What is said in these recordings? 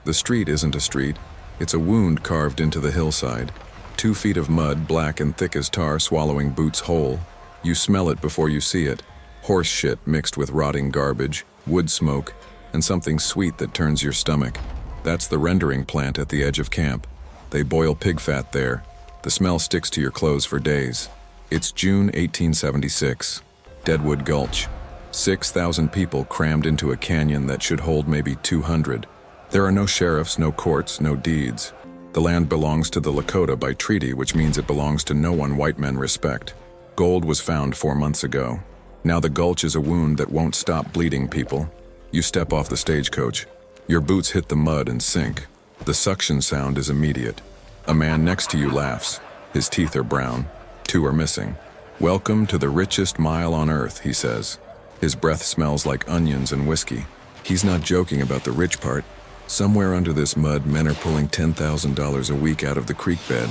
The street isn't a street. It's a wound carved into the hillside. 2 feet of mud, black and thick as tar, swallowing boots whole. You smell it before you see it. Horse shit mixed with rotting garbage, wood smoke, and something sweet that turns your stomach. That's the rendering plant at the edge of camp. They boil pig fat there. The smell sticks to your clothes for days. It's June 1876. Deadwood Gulch. 6,000 people crammed into a canyon that should hold maybe 200. There are no sheriffs, no courts, no deeds. The land belongs to the Lakota by treaty, which means it belongs to no one white men respect. Gold was found 4 months ago. Now the gulch is a wound that won't stop bleeding people. You step off the stagecoach. Your boots hit the mud and sink. The suction sound is immediate. A man next to you laughs. His teeth are brown. 2 are missing. "Welcome to the richest mile on earth," he says. His breath smells like onions and whiskey. He's not joking about the rich part. Somewhere under this mud, men are pulling $10,000 a week out of the creek bed.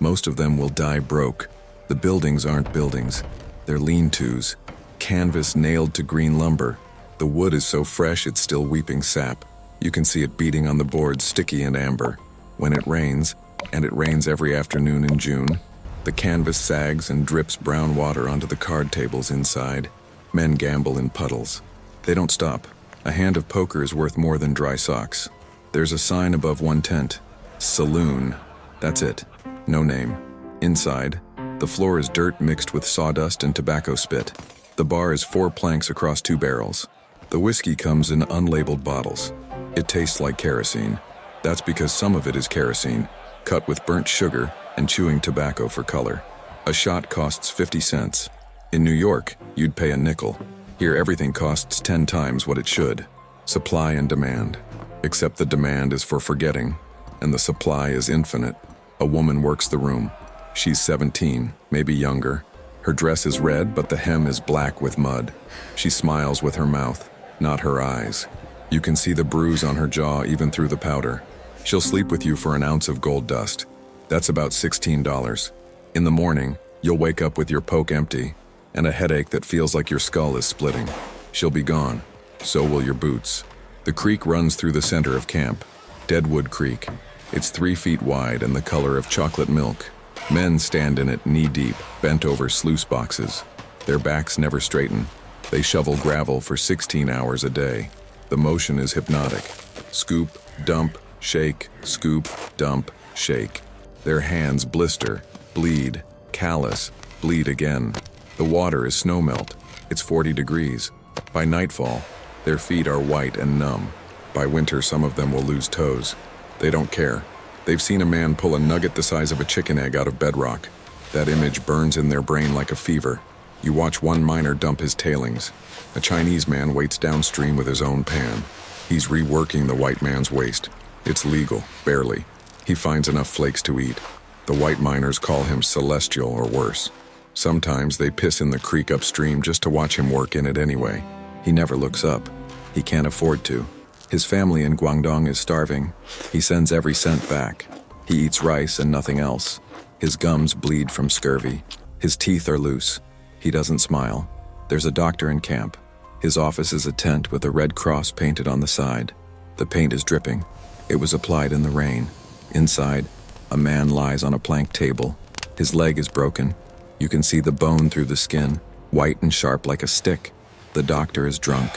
Most of them will die broke. The buildings aren't buildings. They're lean-tos. Canvas nailed to green lumber. The wood is so fresh it's still weeping sap. You can see it beating on the boards, sticky and amber. When it rains, and it rains every afternoon in June, the canvas sags and drips brown water onto the card tables inside. Men gamble in puddles. They don't stop. A hand of poker is worth more than dry socks. There's a sign above one tent. Saloon. That's it. No name. Inside, the floor is dirt mixed with sawdust and tobacco spit. The bar is 4 planks across 2 barrels. The whiskey comes in unlabeled bottles. It tastes like kerosene. That's because some of it is kerosene, cut with burnt sugar and chewing tobacco for color. A shot costs 50 cents. In New York, you'd pay a nickel. Here everything costs 10 times what it should. Supply and demand. Except the demand is for forgetting, and the supply is infinite. A woman works the room. She's 17, maybe younger. Her dress is red, but the hem is black with mud. She smiles with her mouth, not her eyes. You can see the bruise on her jaw even through the powder. She'll sleep with you for an ounce of gold dust. That's about $16. In the morning, you'll wake up with your poke empty, and a headache that feels like your skull is splitting. She'll be gone. So will your boots. The creek runs through the center of camp. Deadwood Creek. It's 3 feet wide and the color of chocolate milk. Men stand in it knee-deep, bent over sluice boxes. Their backs never straighten. They shovel gravel for 16 hours a day. The motion is hypnotic. Scoop, dump, shake, scoop, dump, shake. Their hands blister, bleed, callous, bleed again. The water is snowmelt. It's 40 degrees. By nightfall, their feet are white and numb. By winter, some of them will lose toes. They don't care. They've seen a man pull a nugget the size of a chicken egg out of bedrock. That image burns in their brain like a fever. You watch one miner dump his tailings. A Chinese man waits downstream with his own pan. He's reworking the white man's waste. It's legal, barely. He finds enough flakes to eat. The white miners call him celestial or worse. Sometimes they piss in the creek upstream just to watch him work in it anyway. He never looks up. He can't afford to. His family in Guangdong is starving. He sends every cent back. He eats rice and nothing else. His gums bleed from scurvy. His teeth are loose. He doesn't smile. There's a doctor in camp. His office is a tent with a red cross painted on the side. The paint is dripping. It was applied in the rain. Inside, a man lies on a plank table. His leg is broken. You can see the bone through the skin, white and sharp like a stick. The doctor is drunk.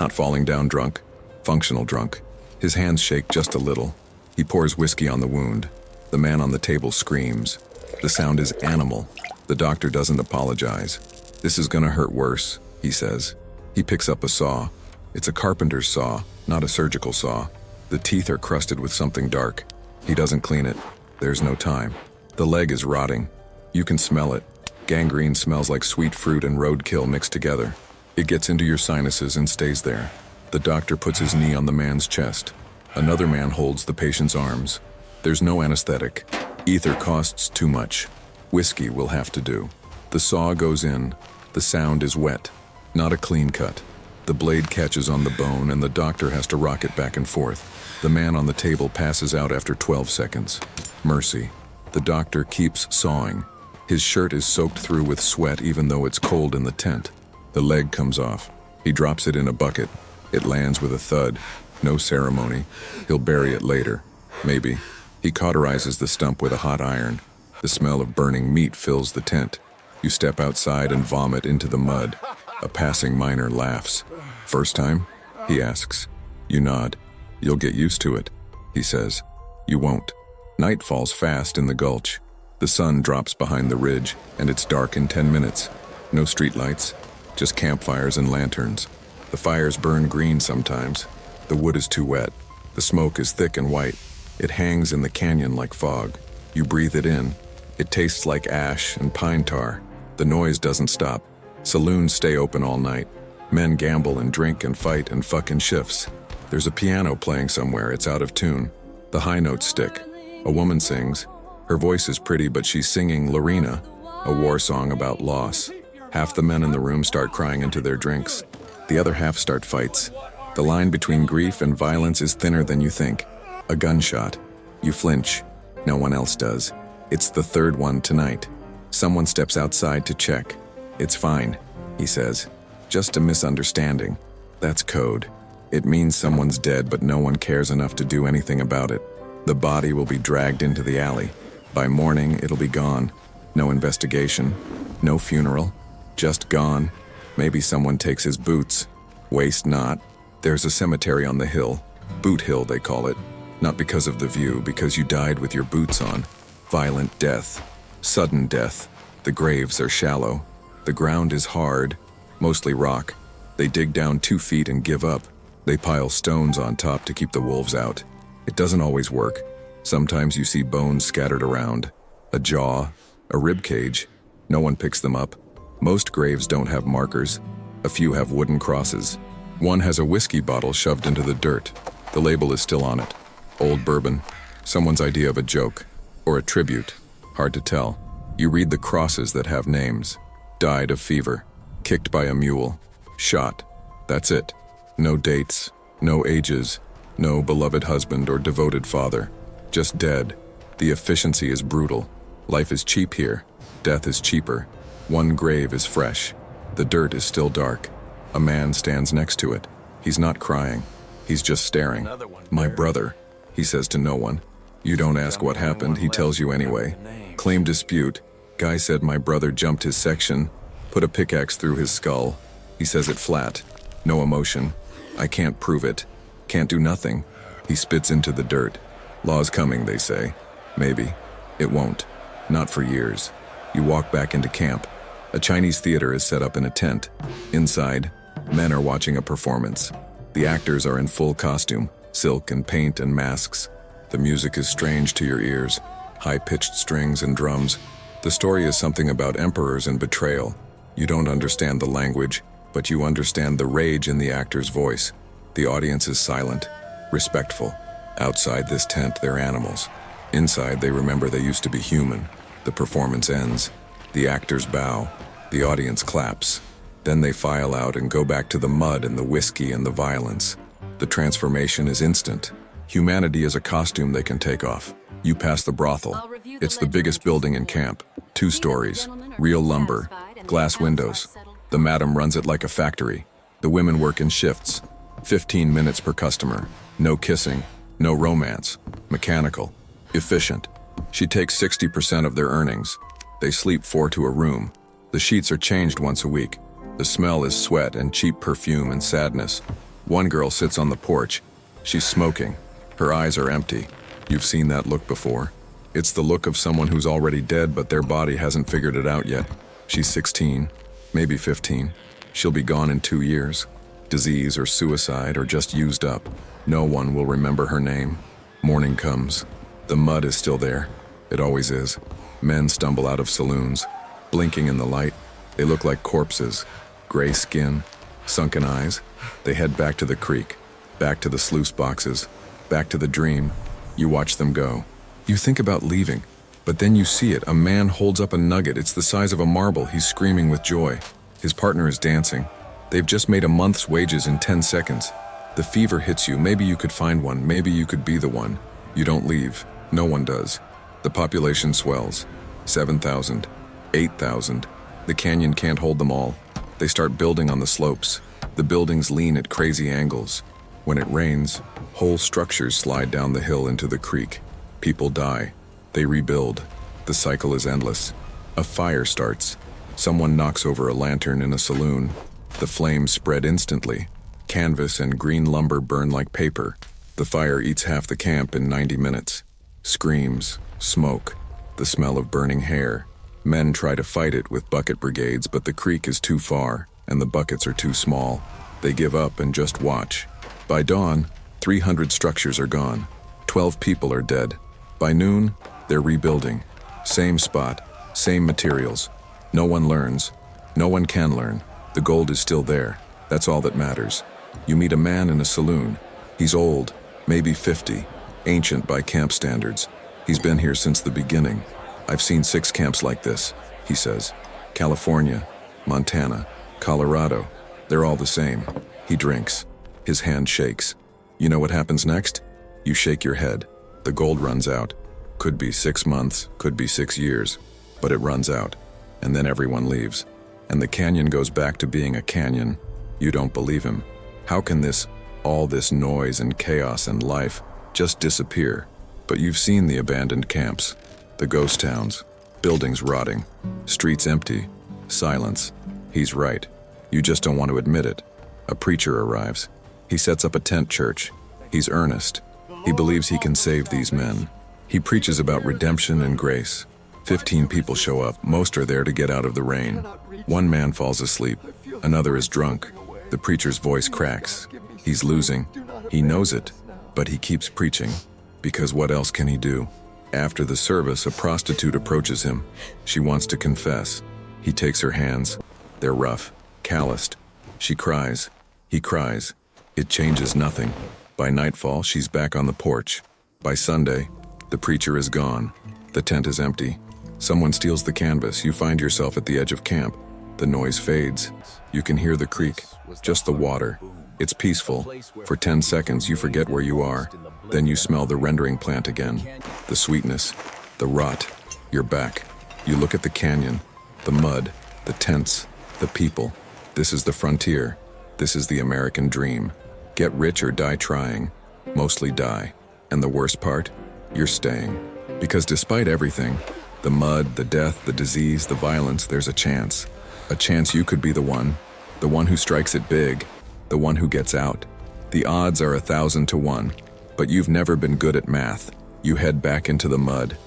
Not falling down drunk. Functional drunk. His hands shake just a little. He pours whiskey on the wound. The man on the table screams. The sound is animal. The doctor doesn't apologize. "This is gonna hurt worse," he says. He picks up a saw. It's a carpenter's saw, not a surgical saw. The teeth are crusted with something dark. He doesn't clean it. There's no time. The leg is rotting. You can smell it. Gangrene smells like sweet fruit and roadkill mixed together. It gets into your sinuses and stays there. The doctor puts his knee on the man's chest. Another man holds the patient's arms. There's no anesthetic. Ether costs too much. Whiskey will have to do. The saw goes in. The sound is wet. Not a clean cut. The blade catches on the bone and the doctor has to rock it back and forth. The man on the table passes out after 12 seconds. Mercy. The doctor keeps sawing. His shirt is soaked through with sweat even though it's cold in the tent. The leg comes off. He drops it in a bucket. It lands with a thud. No ceremony. He'll bury it later. Maybe. He cauterizes the stump with a hot iron. The smell of burning meat fills the tent. You step outside and vomit into the mud. A passing miner laughs. First time? He asks. You nod. You'll get used to it, he says. You won't. Night falls fast in the gulch. The sun drops behind the ridge, and it's dark in 10 minutes. No streetlights, just campfires and lanterns. The fires burn green sometimes. The wood is too wet. The smoke is thick and white. It hangs in the canyon like fog. You breathe it in. It tastes like ash and pine tar. The noise doesn't stop. Saloons stay open all night. Men gamble and drink and fight and fuck in shifts. There's a piano playing somewhere. It's out of tune. The high notes stick. A woman sings. Her voice is pretty, but she's singing Lorena, a war song about loss. Half the men in the room start crying into their drinks. The other half start fights. The line between grief and violence is thinner than you think. A gunshot. You flinch. No one else does. It's the third one tonight. Someone steps outside to check. It's fine, he says. Just a misunderstanding. That's code. It means someone's dead, but no one cares enough to do anything about it. The body will be dragged into the alley. By morning, it'll be gone. No investigation. No funeral. Just gone. Maybe someone takes his boots. Waste not. There's a cemetery on the hill. Boot Hill, they call it. Not because of the view, because you died with your boots on. Violent death. Sudden death. The graves are shallow. The ground is hard. Mostly rock. They dig down 2 feet and give up. They pile stones on top to keep the wolves out. It doesn't always work. Sometimes you see bones scattered around. A jaw. A rib cage. No one picks them up. Most graves don't have markers. A few have wooden crosses. One has a whiskey bottle shoved into the dirt. The label is still on it. Old bourbon. Someone's idea of a joke. Or a tribute. Hard to tell. You read the crosses that have names. Died of fever. Kicked by a mule. Shot. That's it. No dates. No ages. No beloved husband or devoted father. Just dead. The efficiency is brutal. Life is cheap here. Death is cheaper. One grave is fresh. The dirt is still dark. A man stands next to it. He's not crying. He's just staring. My brother, he says to no one. You don't ask what happened, he tells you anyway. Claim dispute. Guy said my brother jumped his section, put a pickaxe through his skull. He says it flat. No emotion. I can't prove it. Can't do nothing. He spits into the dirt. Law's coming, they say. Maybe. It won't. Not for years. You walk back into camp. A Chinese theater is set up in a tent. Inside, men are watching a performance. The actors are in full costume, silk and paint and masks. The music is strange to your ears, high-pitched strings and drums. The story is something about emperors and betrayal. You don't understand the language, but you understand the rage in the actor's voice. The audience is silent, respectful. Outside this tent, they're animals. Inside, they remember they used to be human. The performance ends. The actors bow. The audience claps. Then they file out and go back to the mud and the whiskey and the violence. The transformation is instant. Humanity is a costume they can take off. You pass the brothel. It's the biggest building in camp. 2 stories. Real lumber. Glass windows. The madam runs it like a factory. The women work in shifts. 15 minutes per customer. No kissing. No romance. Mechanical. Efficient. She takes 60% of their earnings. They sleep 4 to a room. The sheets are changed once a week. The smell is sweat and cheap perfume and sadness. One girl sits on the porch. She's smoking. Her eyes are empty. You've seen that look before. It's the look of someone who's already dead, but their body hasn't figured it out yet. She's 16, maybe 15. She'll be gone in 2 years. Disease or suicide or just used up. No one will remember her name. Morning comes. The mud is still there. It always is. Men stumble out of saloons. Blinking in the light, they look like corpses. Gray skin, sunken eyes. They head back to the creek, back to the sluice boxes, back to the dream. You watch them go. You think about leaving, but then you see it. A man holds up a nugget. It's the size of a marble. He's screaming with joy. His partner is dancing. They've just made a month's wages in 10 seconds. The fever hits you. Maybe you could find one. Maybe you could be the one. You don't leave. No one does. The population swells. 7,000. 8,000. The canyon can't hold them all. They start building on the slopes. The buildings lean at crazy angles. When it rains, whole structures slide down the hill into the creek. People die. They rebuild. The cycle is endless. A fire starts. Someone knocks over a lantern in a saloon. The flames spread instantly. Canvas and green lumber burn like paper. The fire eats half the camp in 90 minutes. Screams, smoke, the smell of burning hair. Men try to fight it with bucket brigades, but the creek is too far, and the buckets are too small. They give up and just watch. By dawn, 300 structures are gone. 12 people are dead. By noon, they're rebuilding. Same spot, same materials. No one learns. No one can learn. The gold is still there. That's all that matters. You meet a man in a saloon. He's old, maybe 50, ancient by camp standards. He's been here since the beginning. I've seen 6 camps like this, he says. California, Montana, Colorado. They're all the same. He drinks. His hand shakes. You know what happens next? You shake your head. The gold runs out. Could be 6 months, could be 6 years, but it runs out. And then everyone leaves. And the canyon goes back to being a canyon. You don't believe him. How can all this noise and chaos and life just disappear? But you've seen the abandoned camps, the ghost towns, buildings rotting, streets empty, silence. He's right. You just don't want to admit it. A preacher arrives. He sets up a tent church. He's earnest. He believes he can save these men. He preaches about redemption and grace. 15 people show up. Most are there to get out of the rain. One man falls asleep. Another is drunk. The preacher's voice cracks. He's losing. He knows it, but he keeps preaching. Because what else can he do? After the service, a prostitute approaches him. She wants to confess. He takes her hands. They're rough, calloused. She cries. He cries. It changes nothing. By nightfall, she's back on the porch. By Sunday, the preacher is gone. The tent is empty. Someone steals the canvas. You find yourself at the edge of camp. The noise fades. You can hear the creek, just the water. It's peaceful. For 10 seconds, you forget where you are. Then you smell the rendering plant again. The sweetness, the rot. You're back. You look at the canyon, the mud, the tents, the people. This is the frontier. This is the American dream. Get rich or die trying. Mostly die. And the worst part? You're staying. Because despite everything, the mud, the death, the disease, the violence, there's a chance. A chance you could be the one who strikes it big, the one who gets out. The odds are 1,000 to 1, but you've never been good at math. You head back into the mud.